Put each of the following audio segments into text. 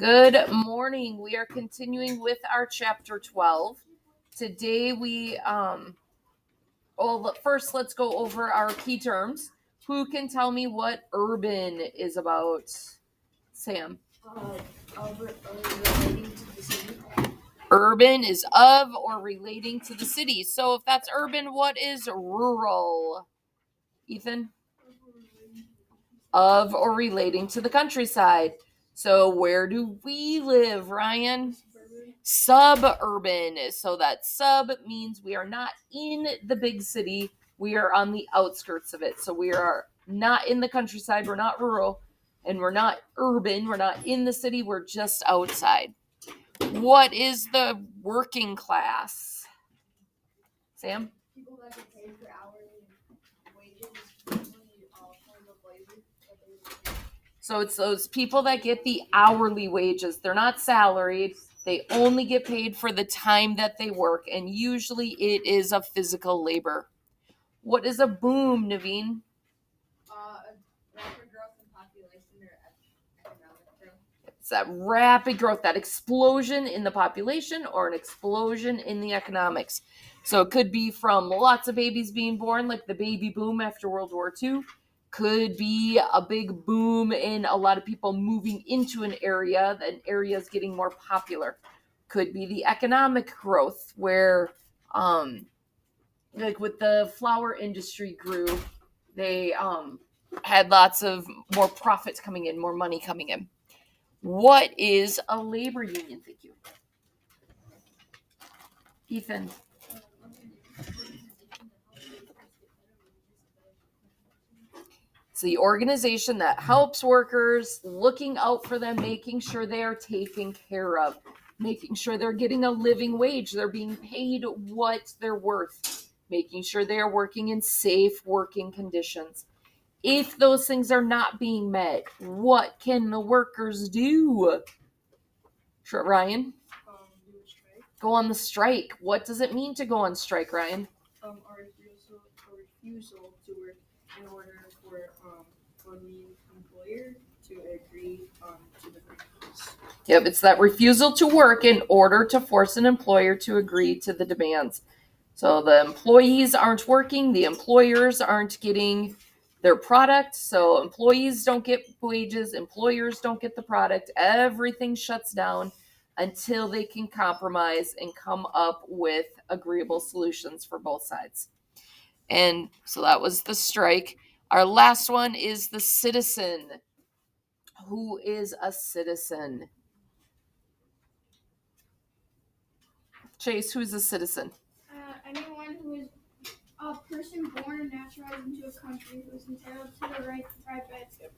Good morning. We are continuing with our chapter 12. Today first let's go over our key terms. Who can tell me what urban is about? Sam. Relating to the city. Urban is of or relating to the city. So if that's urban, what is rural? Ethan? Of or relating to the countryside. So where do we live, Ryan? Suburban. So that sub means we are not in the big city. We are on the outskirts of it. So we are not in the countryside. We're not rural. And we're not urban. We're not in the city. We're just outside. What is the working class? Sam? People that get paid for hourly wages, usually form of labor. So it's those people that get the hourly wages. They're not salaried. They only get paid for the time that they work, and usually it is a physical labor. What is a boom, Naveen? A rapid growth in population or economic growth. It's that rapid growth, that explosion in the population or an explosion in the economics. So it could be from lots of babies being born, like the baby boom after World War II. Could be a big boom in a lot of people moving into an area, that area is getting more popular. Could be the economic growth where, like with the flower industry grew, they had lots of more profits coming in, more money coming in. What is a labor union? Thank you. Ethan. It's the organization that helps workers, looking out for them, making sure they are taken care of, making sure they're getting a living wage, they're being paid what they're worth, making sure they are working in safe working conditions. If those things are not being met, what can the workers do? Ryan? Do a strike. Go on the strike. What does it mean to go on strike, Ryan? A refusal to work in order for the employer to agree to the demands. Yep, it's that refusal to work in order to force an employer to agree to the demands. So the employees aren't working, the employers aren't getting their product, so employees don't get wages, employers don't get the product, everything shuts down until they can compromise and come up with agreeable solutions for both sides. And so that was the strike. Our last one is the citizen. Who is a citizen? Chase, who's a citizen? Anyone who is a person born and naturalized into a country who is entitled to the right to private.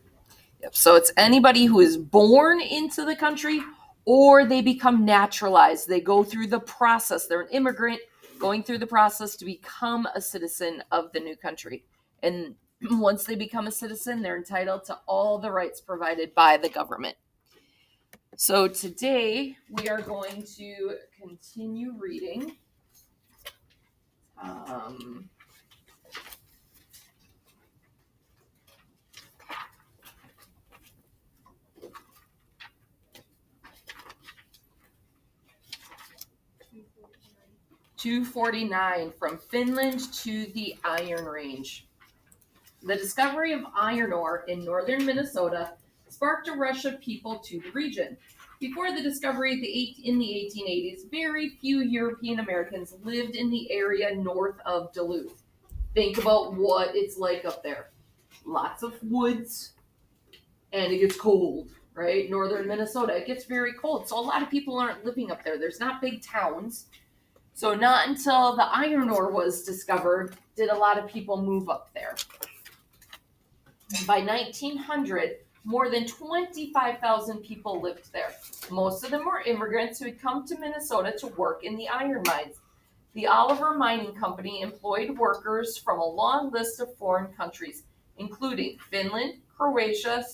Yep. So it's anybody who is born into the country or they become naturalized. They go through the process. They're an immigrant going through the process to become a citizen of the new country. And once they become a citizen, they're entitled to all the rights provided by the government. So today we are going to continue reading. 249, from Finland to the Iron Range. The discovery of iron ore in northern Minnesota sparked a rush of people to the region. Before the discovery in the 1880s, very few European Americans lived in the area north of Duluth. Think about what it's like up there. Lots of woods, and it gets cold, right? Northern Minnesota, it gets very cold. So a lot of people aren't living up there. There's not big towns. So not until the iron ore was discovered did a lot of people move up there. By 1900, more than 25,000 people lived there. Most of them were immigrants who had come to Minnesota to work in the iron mines. The Oliver Mining Company employed workers from a long list of foreign countries, including Finland, Croatia,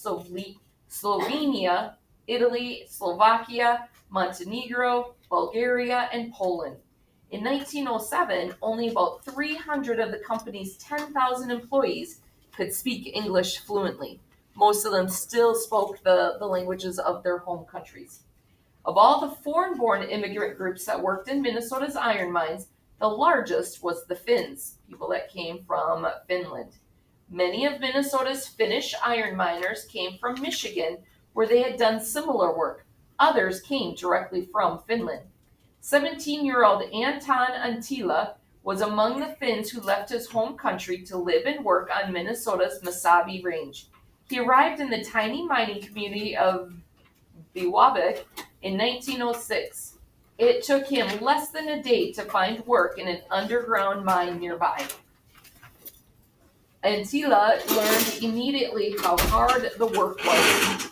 Slovenia, Italy, Slovakia, Montenegro, Bulgaria, and Poland. In 1907, only about 300 of the company's 10,000 employees could speak English fluently. Most of them still spoke the languages of their home countries. Of all the foreign-born immigrant groups that worked in Minnesota's iron mines, the largest was the Finns, people that came from Finland. Many of Minnesota's Finnish iron miners came from Michigan, where they had done similar work. Others came directly from Finland. 17-year-old Anton Antila was among the Finns who left his home country to live and work on Minnesota's Mesabi Range. He arrived in the tiny mining community of Biwabik in 1906. It took him less than a day to find work in an underground mine nearby. Antila learned immediately how hard the work was.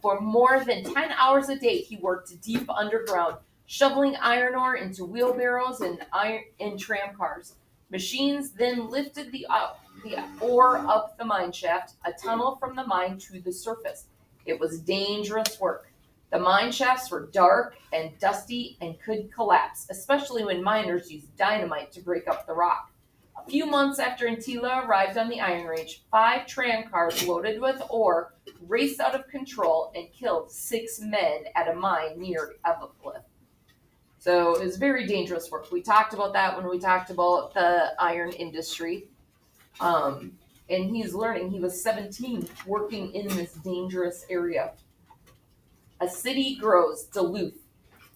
For more than 10 hours a day, he worked deep underground, shoveling iron ore into wheelbarrows and tram cars. Machines then lifted the ore up the mine shaft, a tunnel from the mine to the surface. It was dangerous work. The mine shafts were dark and dusty and could collapse, especially when miners used dynamite to break up the rock. A few months after Antila arrived on the iron range, 5 tram cars loaded with ore raced out of control and killed 6 men at a mine near Evelyn. So it was very dangerous work. We talked about that when we talked about the iron industry. And he's learning. He was 17 working in this dangerous area. A city grows, Duluth.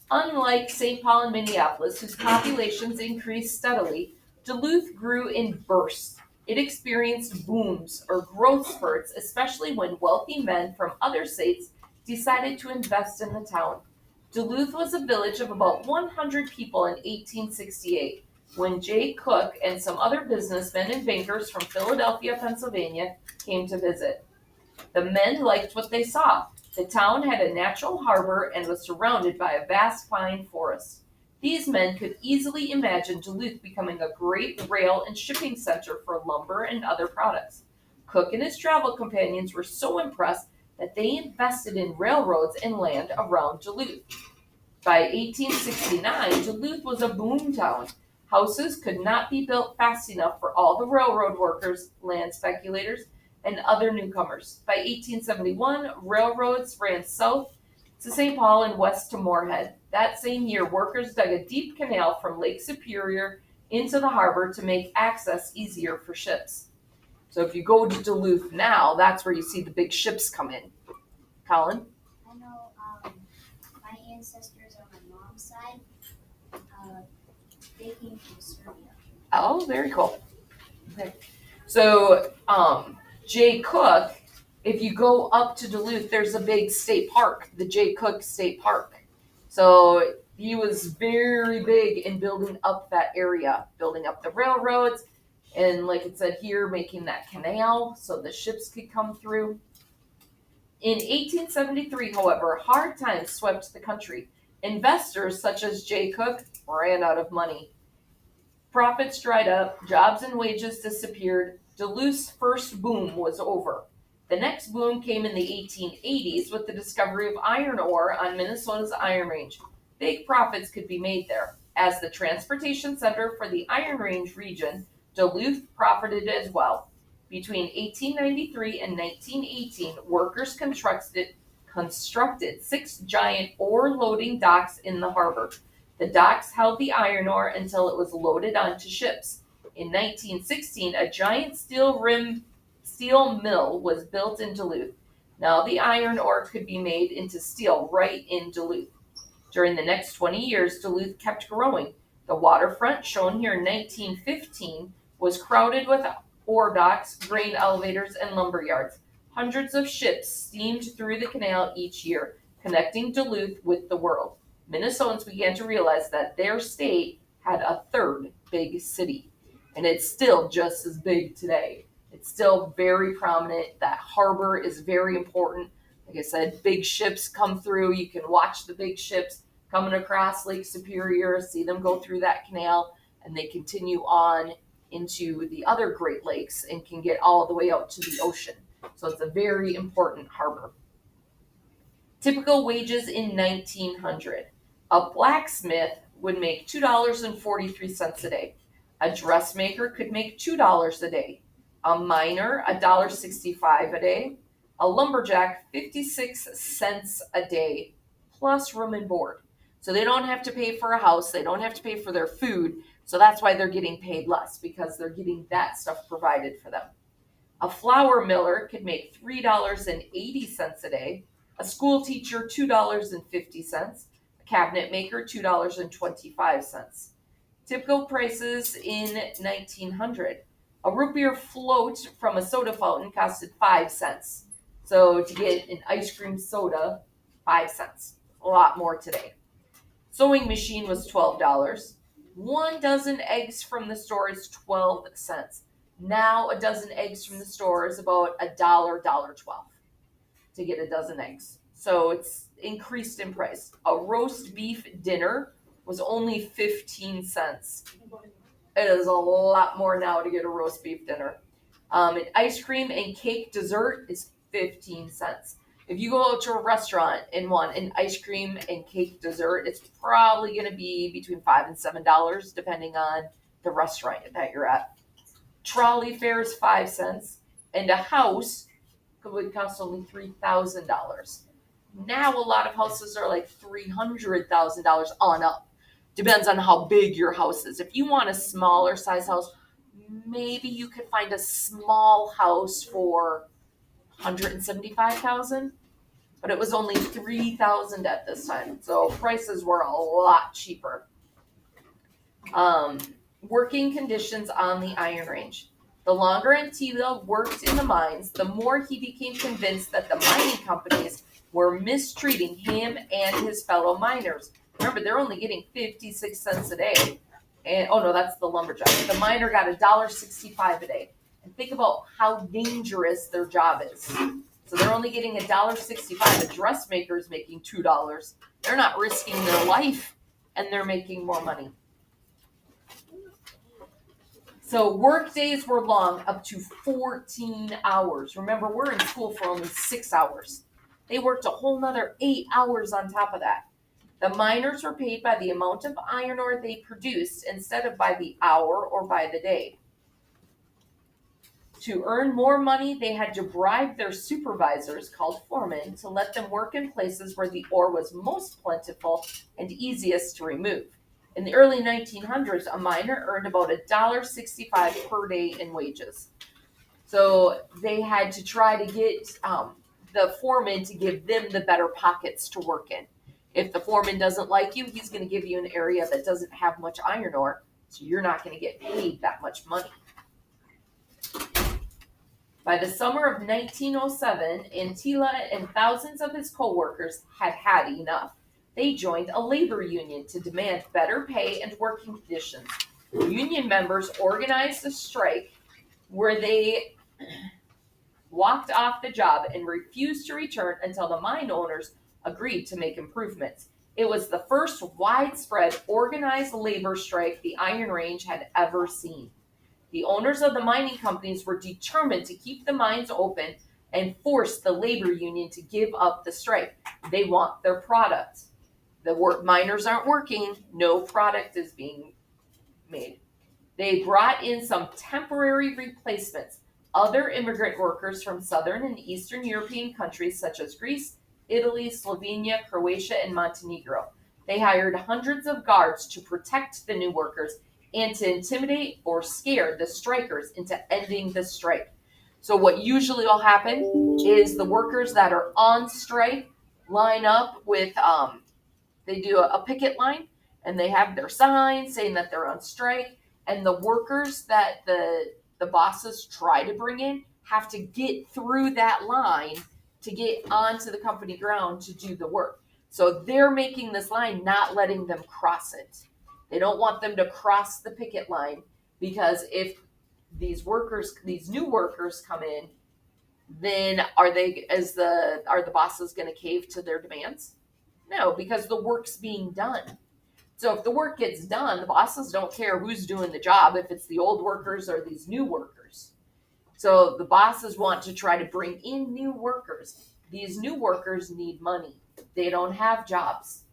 Unlike St. Paul and Minneapolis, whose populations increased steadily, Duluth grew in bursts. It experienced booms or growth spurts, especially when wealthy men from other states decided to invest in the town. Duluth was a village of about 100 people in 1868 when Jay Cook and some other businessmen and bankers from Philadelphia, Pennsylvania came to visit. The men liked what they saw. The town had a natural harbor and was surrounded by a vast pine forest. These men could easily imagine Duluth becoming a great rail and shipping center for lumber and other products. Cook and his travel companions were so impressed that they invested in railroads and land around Duluth. By 1869, Duluth was a boom town. Houses could not be built fast enough for all the railroad workers, land speculators, and other newcomers. By 1871, railroads ran south to St. Paul and west to Moorhead. That same year, workers dug a deep canal from Lake Superior into the harbor to make access easier for ships. So if you go to Duluth now, that's where you see the big ships come in. Colin? I know my ancestors on my mom's side, they came from Serbia. Oh, very cool. Okay. So Jay Cook, if you go up to Duluth, there's a big state park, the Jay Cook State Park. So he was very big in building up that area, building up the railroads, and like it said here, making that canal so the ships could come through. In 1873, however, hard times swept the country. Investors such as Jay Cook ran out of money. Profits dried up, jobs and wages disappeared. Duluth's first boom was over. The next boom came in the 1880s with the discovery of iron ore on Minnesota's Iron Range. Big profits could be made there. As the transportation center for the Iron Range region, Duluth profited as well. Between 1893 and 1918, workers constructed 6 giant ore loading docks in the harbor. The docks held the iron ore until it was loaded onto ships. In 1916, a giant steel mill was built in Duluth. Now the iron ore could be made into steel right in Duluth. During the next 20 years, Duluth kept growing. The waterfront, shown here in 1915, was crowded with ore docks, grain elevators, and lumber yards. Hundreds of ships steamed through the canal each year, connecting Duluth with the world. Minnesotans began to realize that their state had a third big city, and it's still just as big today. It's still very prominent. That harbor is very important. Like I said, big ships come through. You can watch the big ships coming across Lake Superior, see them go through that canal, and they continue on into the other Great Lakes and can get all the way out to the ocean. So it's a very important harbor. Typical wages in 1900. A blacksmith would make $2.43 a day. A dressmaker could make $2 a day. A miner, $1.65 a day. A lumberjack, 56 cents a day plus room and board. So they don't have to pay for a house, they don't have to pay for their food. So that's why they're getting paid less, because they're getting that stuff provided for them. A flour miller could make $3.80 a day, a school teacher $2.50, a cabinet maker $2.25. Typical prices in 1900. A root beer float from a soda fountain costed 5 cents. So to get an ice cream soda, 5 cents. A lot more today. Sewing machine was $12. 1 dozen eggs from the store is 12 cents. Now a dozen eggs from the store is about $1.12 to get a dozen eggs. So it's increased in price. A roast beef dinner was only 15 cents. It is a lot more now to get a roast beef dinner. An ice cream and cake dessert is 15 cents. If you go out to a restaurant and want an ice cream and cake dessert, it's probably going to be between $5 and $7, depending on the restaurant that you're at. Trolley fare is 5 cents, and a house would cost only $3,000. Now a lot of houses are like $300,000 on up. Depends on how big your house is. If you want a smaller size house, maybe you could find a small house for $175,000, but it was only $3,000 at this time. So prices were a lot cheaper. Working conditions on the iron range. The longer Antila worked in the mines, the more he became convinced that the mining companies were mistreating him and his fellow miners. Remember, they're only getting 56 cents a day. And oh no, that's the lumberjack. The miner got $1.65 a day. And think about how dangerous their job is. So they're only getting $1.65. A dressmaker is making $2. They're not risking their life, and they're making more money. So work days were long, up to 14 hours. Remember, we're in school for only 6 hours. They worked a whole nother 8 hours on top of that. The miners were paid by the amount of iron ore they produced instead of by the hour or by the day. To earn more money, they had to bribe their supervisors, called foremen, to let them work in places where the ore was most plentiful and easiest to remove. In the early 1900s, a miner earned about $1.65 per day in wages. So they had to try to get the foreman to give them the better pockets to work in. If the foreman doesn't like you, he's going to give you an area that doesn't have much iron ore, so you're not going to get paid that much money. By the summer of 1907, Antila and thousands of his co-workers had had enough. They joined a labor union to demand better pay and working conditions. Union members organized a strike where they walked off the job and refused to return until the mine owners agreed to make improvements. It was the first widespread organized labor strike the Iron Range had ever seen. The owners of the mining companies were determined to keep the mines open and force the labor union to give up the strike. They want their product. The miners aren't working, no product is being made. They brought in some temporary replacements, other immigrant workers from southern and eastern European countries such as Greece, Italy, Slovenia, Croatia, and Montenegro. They hired hundreds of guards to protect the new workers and to intimidate or scare the strikers into ending the strike. So what usually will happen is the workers that are on strike line up with, they do a picket line, and they have their signs saying that they're on strike, and the workers that the bosses try to bring in have to get through that line to get onto the company ground to do the work. So they're making this line, not letting them cross it. They don't want them to cross the picket line, because if these new workers come in, then are the bosses going to cave to their demands? No, because the work's being done. So if the work gets done, the bosses don't care who's doing the job, if it's the old workers or these new workers. So the bosses want to try to bring in new workers. These new workers need money. They don't have jobs.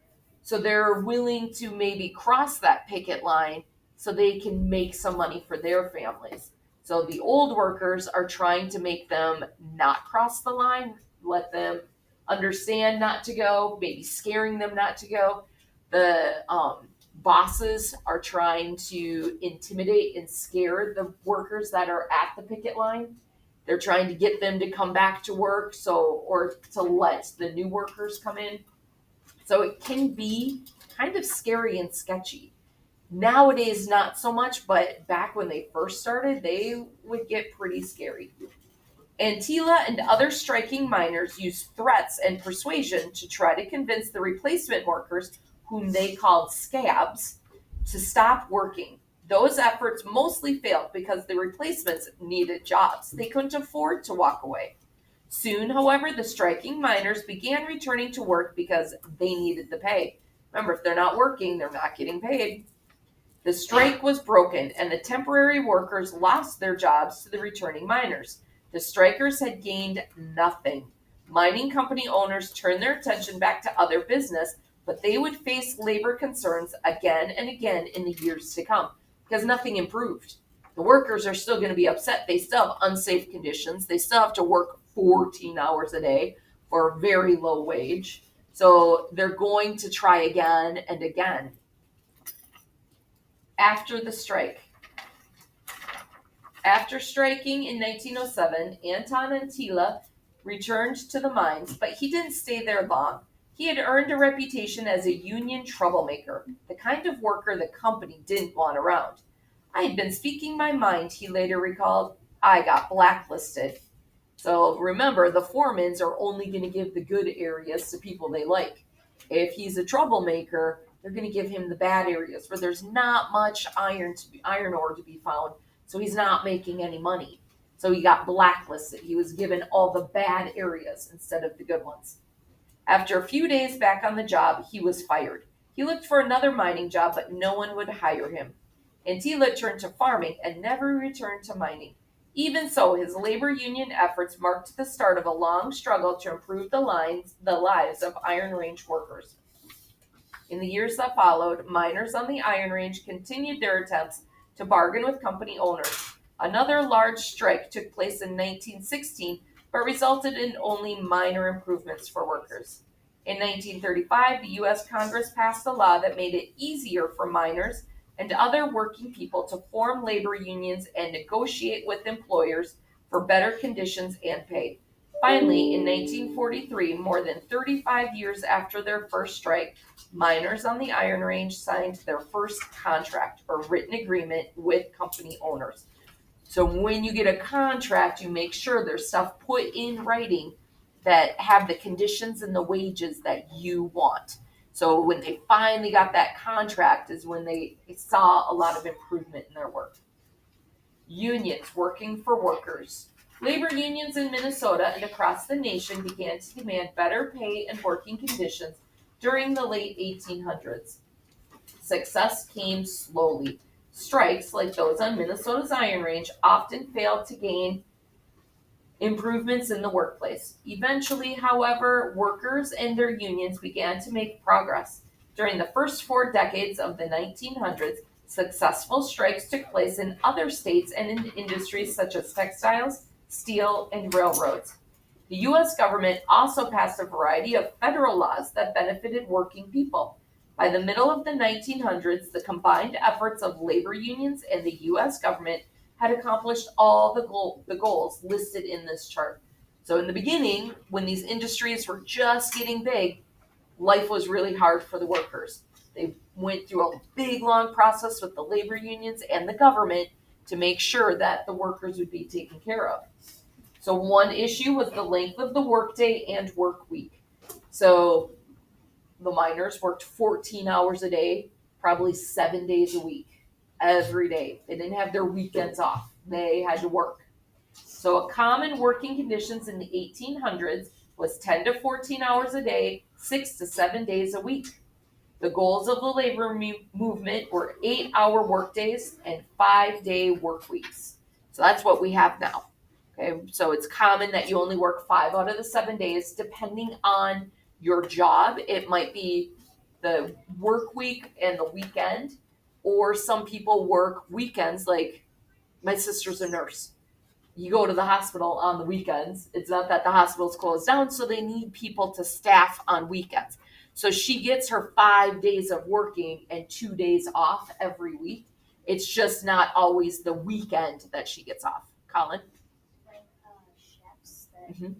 So they're willing to maybe cross that picket line so they can make some money for their families. So the old workers are trying to make them not cross the line, let them understand not to go, maybe scaring them not to go. The bosses are trying to intimidate and scare the workers that are at the picket line. They're trying to get them to come back to work, or to let the new workers come in. So it can be kind of scary and sketchy. Nowadays, not so much, but back when they first started, they would get pretty scary. Antila and other striking miners used threats and persuasion to try to convince the replacement workers, whom they called scabs, to stop working. Those efforts mostly failed because the replacements needed jobs. They couldn't afford to walk away. Soon, however, the striking miners began returning to work because they needed the pay. Remember, if they're not working, they're not getting paid. The strike was broken, and the temporary workers lost their jobs to the returning miners. The strikers had gained nothing. Mining company owners turned their attention back to other business, but they would face labor concerns again and again in the years to come because nothing improved. The workers are still going to be upset. They still have unsafe conditions. They still have to work 14 hours a day for a very low wage. So they're going to try again and again. After the strike. After striking in 1907, Anton Antila returned to the mines, but he didn't stay there long. He had earned a reputation as a union troublemaker, the kind of worker the company didn't want around. I had been speaking my mind, he later recalled. I got blacklisted. So remember, the foremans are only going to give the good areas to people they like. If he's a troublemaker, they're going to give him the bad areas where there's not much iron ore to be found, so he's not making any money. So he got blacklisted. He was given all the bad areas instead of the good ones. After a few days back on the job, he was fired. He looked for another mining job, but no one would hire him. Antila turned to farming and never returned to mining. Even so, his labor union efforts marked the start of a long struggle to improve the lives of Iron Range workers. In the years that followed, miners on the Iron Range continued their attempts to bargain with company owners. Another large strike took place in 1916, but resulted in only minor improvements for workers. In 1935, the U.S. Congress passed a law that made it easier for miners and other working people to form labor unions and negotiate with employers for better conditions and pay. Finally, in 1943, more than 35 years after their first strike, miners on the Iron Range signed their first contract or written agreement with company owners. So when you get a contract, you make sure there's stuff put in writing that have the conditions and the wages that you want. So when they finally got that contract is when they saw a lot of improvement in their work. Unions working for workers. Labor unions in Minnesota and across the nation began to demand better pay and working conditions during the late 1800s. Success came slowly. Strikes, like those on Minnesota's Iron Range, often failed to gain improvements in the workplace. Eventually, however, workers and their unions began to make progress. During the first 4 decades of the 1900s, successful strikes took place in other states and in industries such as textiles, steel, and railroads. The U.S. government also passed a variety of federal laws that benefited working people. By the middle of the 1900s, the combined efforts of labor unions and the U.S. government had accomplished all the goals listed in this chart. So in the beginning, when these industries were just getting big, life was really hard for the workers. They went through a big, long process with the labor unions and the government to make sure that the workers would be taken care of. So one issue was the length of the workday and work week. So the miners worked 14 hours a day, probably 7 days a week, every day. They didn't have their weekends off. They had to work. So a common working conditions in the 1800s was 10 to 14 hours a day, 6 to 7 days a week. The goals of the labor movement were 8-hour workdays and 5-day work weeks. So that's what we have now. Okay, so it's common that you only work 5 out of the 7 days, depending on your job. It might be the work week and the weekend, or some people work weekends, like My sister's a nurse. You go to the hospital on the weekends. It's not that the hospital's closed down, so they need people to staff on weekends. So she gets her 5 days of working and 2 days off every week. It's just not always the weekend that she gets off. Colin? Like chefs that Mhm. they work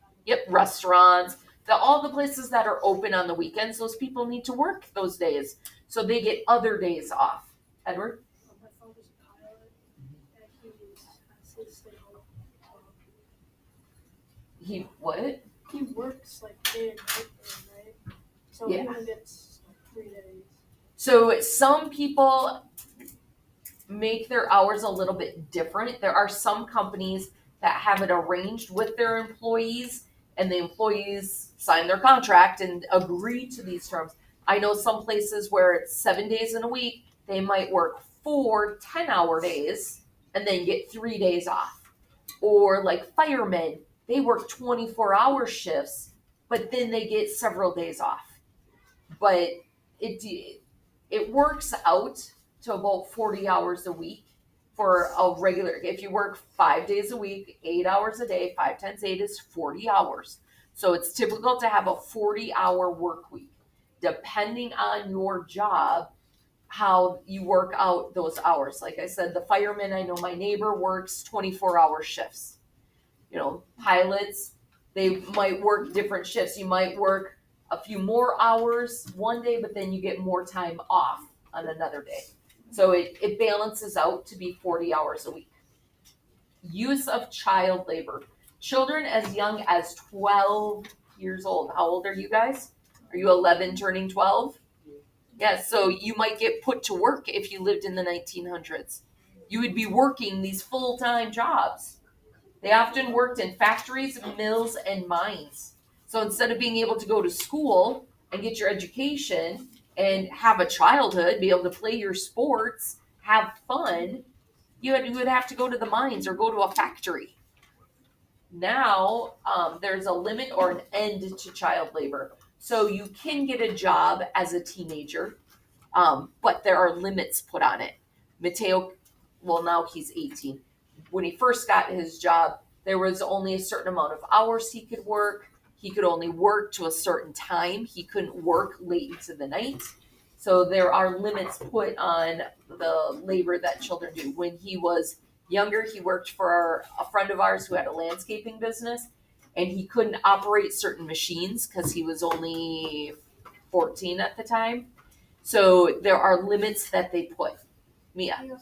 on the Yep, restaurants. All the places that are open on the weekends, those people need to work those days. So they get other days off. Edward? My father's a pilot, and he has his stay home. He what? He works like day and night there, right? So Yeah. he only gets like 3 days. So some people make their hours a little bit different. There are some companies that have it arranged with their employees, and the employees sign their contract and agree to these terms. I know some places where it's 7 days in a week, they might work 4 10-hour days and then get 3 days off. Or like firemen, they work 24-hour shifts, but then they get several days off. But it works out to about 40 hours a week for a regular. If you work 5 days a week, 8 hours a day, 5 times 8 is 40 hours. So it's typical to have a 40-hour work week. Depending on your job, how you work out those hours. Like I said, the firemen, I know my neighbor works 24-hour shifts. Pilots, they might work different shifts. You might work a few more hours one day, but then you get more time off on another day. So it balances out to be 40 hours a week. Use of child labor. Children as young as 12 years old. How old are you guys? Are you 11 turning 12? Yeah, so you might get put to work if you lived in the 1900s. You would be working these full-time jobs. They often worked in factories, mills, and mines. So instead of being able to go to school and get your education and have a childhood, be able to play your sports, have fun, you would have to go to the mines or go to a factory. Now, there's a limit or an end to child labor. So you can get a job as a teenager, but there are limits put on it. Mateo, well, now he's 18. When he first got his job, there was only a certain amount of hours he could work. He could only work to a certain time. He couldn't work late into the night. So there are limits put on the labor that children do. When he was younger, he worked for a friend of ours who had a landscaping business, and he couldn't operate certain machines because he was only 14 at the time. So there are limits that they put. Mia.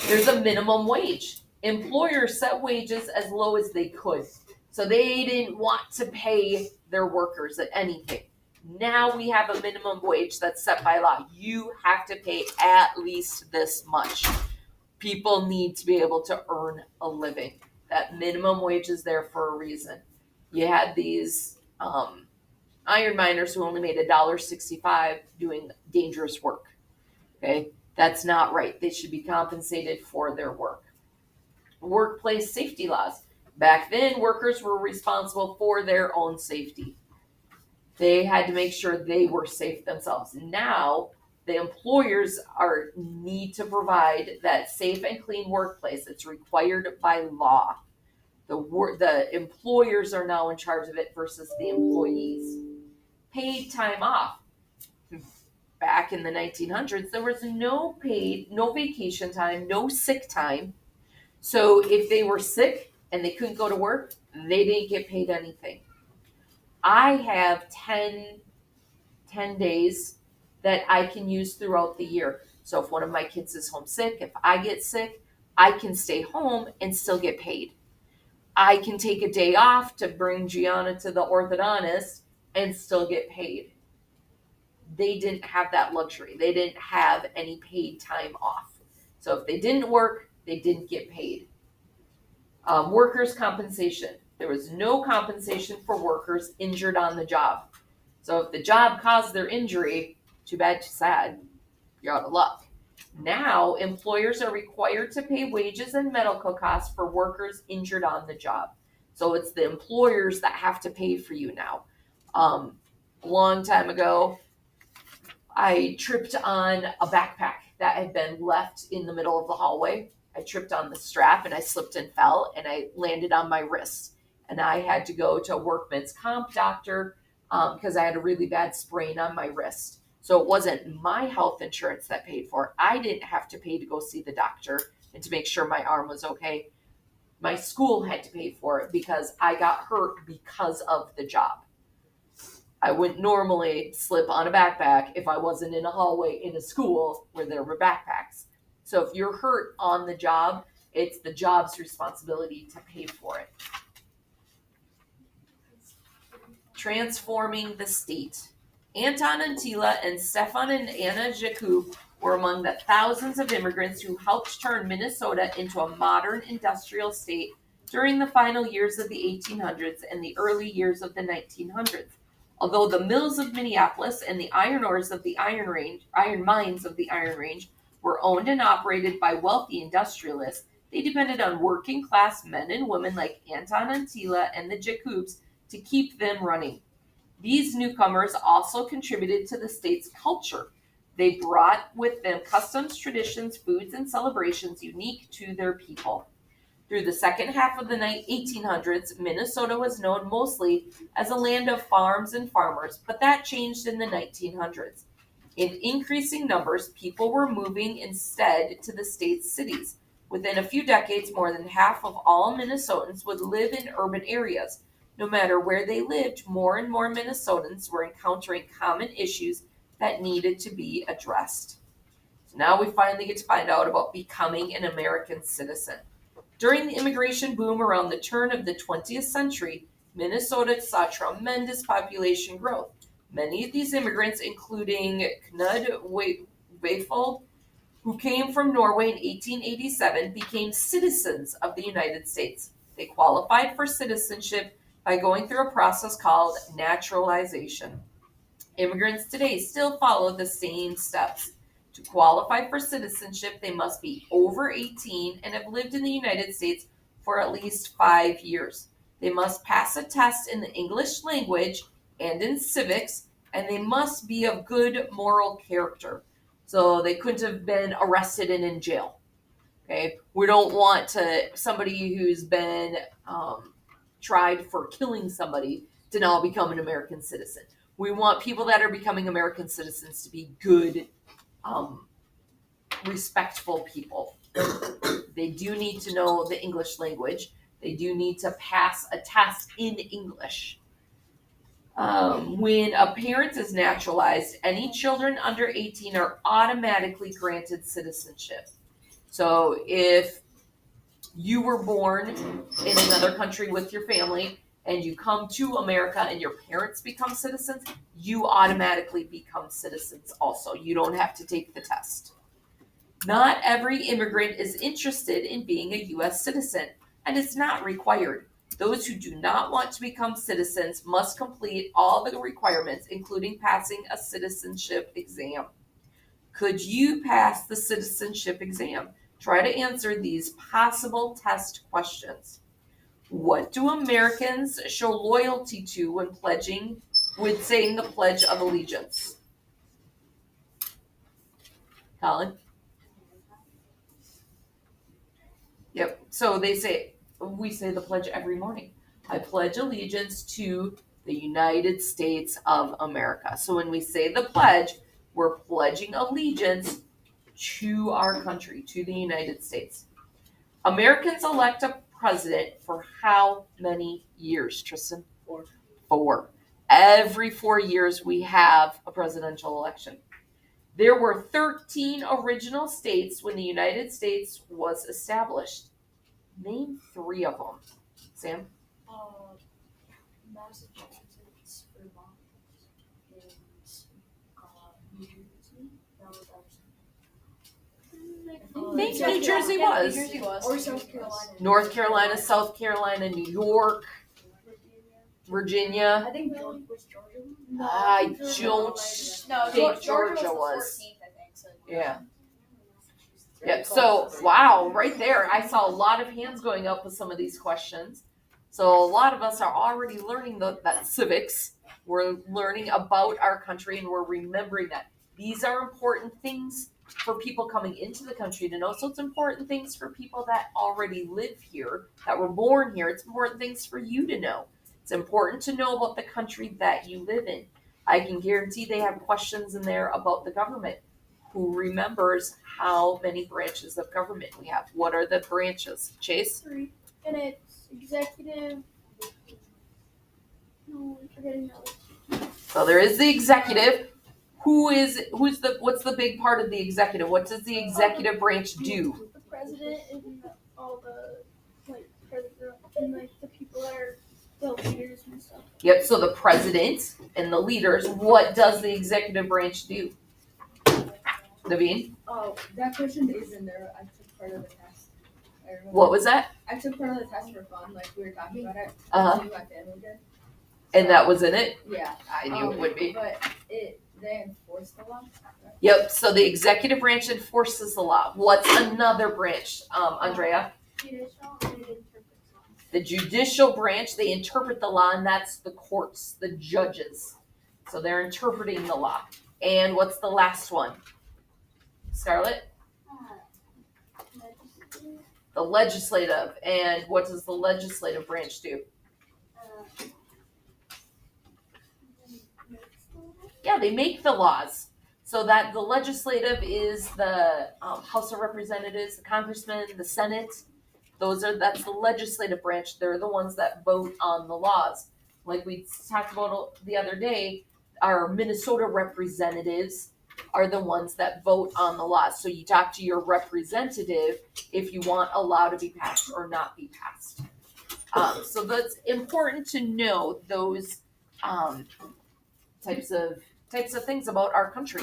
There's a minimum wage. Employers set wages as low as they could. So they didn't want to pay their workers anything. Now we have a minimum wage that's set by law. You have to pay at least this much. People need to be able to earn a living. That minimum wage is there for a reason. You had these iron miners who only made $1.65 doing dangerous work. Okay, that's not right. They should be compensated for their work. Workplace safety laws. Back then, workers were responsible for their own safety. They had to make sure they were safe themselves. Now, the employers need to provide that safe and clean workplace. It's required by law. The employers are now in charge of it versus the employees. Paid time off. Back in the 1900s, there was no vacation time, no sick time. So if they were sick and they couldn't go to work, they didn't get paid anything. I have 10 days that I can use throughout the year. So if one of my kids is homesick, if I get sick, I can stay home and still get paid. I can take a day off to bring Gianna to the orthodontist and still get paid. They didn't have that luxury. They didn't have any paid time off. So if they didn't work, they didn't get paid. Workers' compensation. There was no compensation for workers injured on the job. So if the job caused their injury, too bad, too sad, you're out of luck. Now, employers are required to pay wages and medical costs for workers injured on the job. So it's the employers that have to pay for you now. A long time ago, I tripped on a backpack that had been left in the middle of the hallway. I tripped on the strap and I slipped and fell and I landed on my wrist. And I had to go to a workman's comp doctor because I had a really bad sprain on my wrist. So it wasn't my health insurance that paid for it. I didn't have to pay to go see the doctor and to make sure my arm was okay. My school had to pay for it because I got hurt because of the job. I wouldn't normally slip on a backpack if I wasn't in a hallway in a school where there were backpacks. So if you're hurt on the job, it's the job's responsibility to pay for it. Transforming the state. Anton Antila and Stefan and Anna Jakub were among the thousands of immigrants who helped turn Minnesota into a modern industrial state during the final years of the 1800s and the early years of the 1900s. Although the mills of Minneapolis and the iron ores of the iron mines of the Iron Range were owned and operated by wealthy industrialists, they depended on working class men and women like Anton Antila and the Jakubs to keep them running. These newcomers also contributed to the state's culture. They brought with them customs, traditions, foods, and celebrations unique to their people. Through the second half of the 1800s, Minnesota was known mostly as a land of farms and farmers, but that changed in the 1900s. In increasing numbers, people were moving instead to the state's cities. Within a few decades, more than half of all Minnesotans would live in urban areas. No matter where they lived, more and more Minnesotans were encountering common issues that needed to be addressed. So now we finally get to find out about becoming an American citizen. During the immigration boom around the turn of the 20th century, Minnesota saw tremendous population growth. Many of these immigrants, including Knud Weifold, who came from Norway in 1887, became citizens of the United States. They qualified for citizenship by going through a process called naturalization. Immigrants today still follow the same steps. To qualify for citizenship, they must be over 18 and have lived in the United States for at least 5 years. They must pass a test in the English language and in civics, and they must be of good moral character. So they couldn't have been arrested and in jail. Okay, we don't want somebody who's been tried for killing somebody to now become an American citizen. We want people that are becoming American citizens to be good, respectful people. They do need to know the English language. They do need to pass a test in English. When a parent is naturalized, any children under 18 are automatically granted citizenship. So if you were born in another country with your family and you come to America and your parents become citizens, you automatically become citizens also. You don't have to take the test. Not every immigrant is interested in being a U.S. citizen, and it's not required. Those who do not want to become citizens must complete all the requirements, including passing a citizenship exam. Could you pass the citizenship exam? Try to answer these possible test questions. What do Americans show loyalty to when saying the Pledge of Allegiance? Colin? Yep. So we say the pledge every morning. I pledge allegiance to the United States of America. So when we say the pledge, we're pledging allegiance to our country, to the United States. Americans elect a president for how many years, Tristan? 4. 4. Every 4 years we have a presidential election. There were 13 original states when the United States was established. Name 3 of them. Sam? Massachusetts, Vermont, and New Jersey. That was I think New Jersey was. New Jersey was. Or South Carolina. North Carolina, South Carolina, New York, Virginia. I think Georgia was Georgia. I don't No, think Georgia Georgia was was. the 14th, I think. So. Yeah. Yep. So, wow, right there, I saw a lot of hands going up with some of these questions. So a lot of us are already learning that civics. We're learning about our country and we're remembering that these are important things for people coming into the country to know. So it's important things for people that already live here, that were born here. It's important things for you to know. It's important to know about the country that you live in. I can guarantee they have questions in there about the government. Who remembers how many branches of government we have? What are the branches? Chase? 3. And it's executive. No, I'm forgetting that. So there is the executive. What's the big part of the executive? What does the executive branch do? The president and all the president and the people that are the leaders and stuff. Yep, so the president and the leaders, what does the executive branch do? Naveen? Oh, that question is in there. I took part of the test. What was that? I took part of the test for fun, like we were talking about it. Uh-huh. My family did. And that was in it? Yeah. I knew it would be. But they enforce the law. Yep, so the executive branch enforces the law. What's another branch, Andrea? Judicial and it interprets law. The judicial branch, they interpret the law, and that's the courts, the judges. So they're interpreting the law. And what's the last one? Scarlett? Legislative. The legislative. And what does the legislative branch do? Yeah, they make the laws. So that the legislative is the House of Representatives, the Congressmen, the Senate. That's the legislative branch. They're the ones that vote on the laws. Like we talked about the other day, our Minnesota representatives are the ones that vote on the laws. So you talk to your representative if you want a law to be passed or not be passed. So that's important to know those types of things about our country.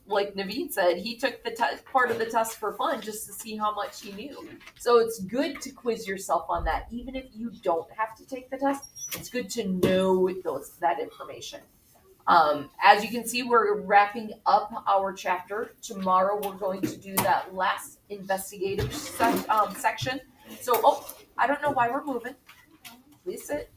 Like Naveen said, he took the part of the test for fun just to see how much he knew. So it's good to quiz yourself on that. Even if you don't have to take the test, it's good to know that information. As you can see, we're wrapping up our chapter. Tomorrow we're going to do that last investigative section. So, I don't know why we're moving. Please sit.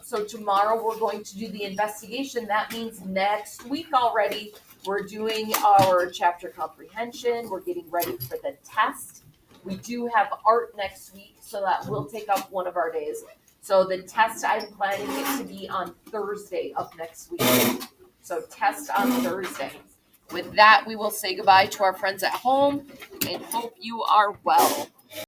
So tomorrow we're going to do the investigation. That means next week already we're doing our chapter comprehension. We're getting ready for the test. We do have art next week, so that will take up one of our days. So the test, I'm planning it to be on Thursday of next week. So test on Thursday. With that, we will say goodbye to our friends at home and hope you are well.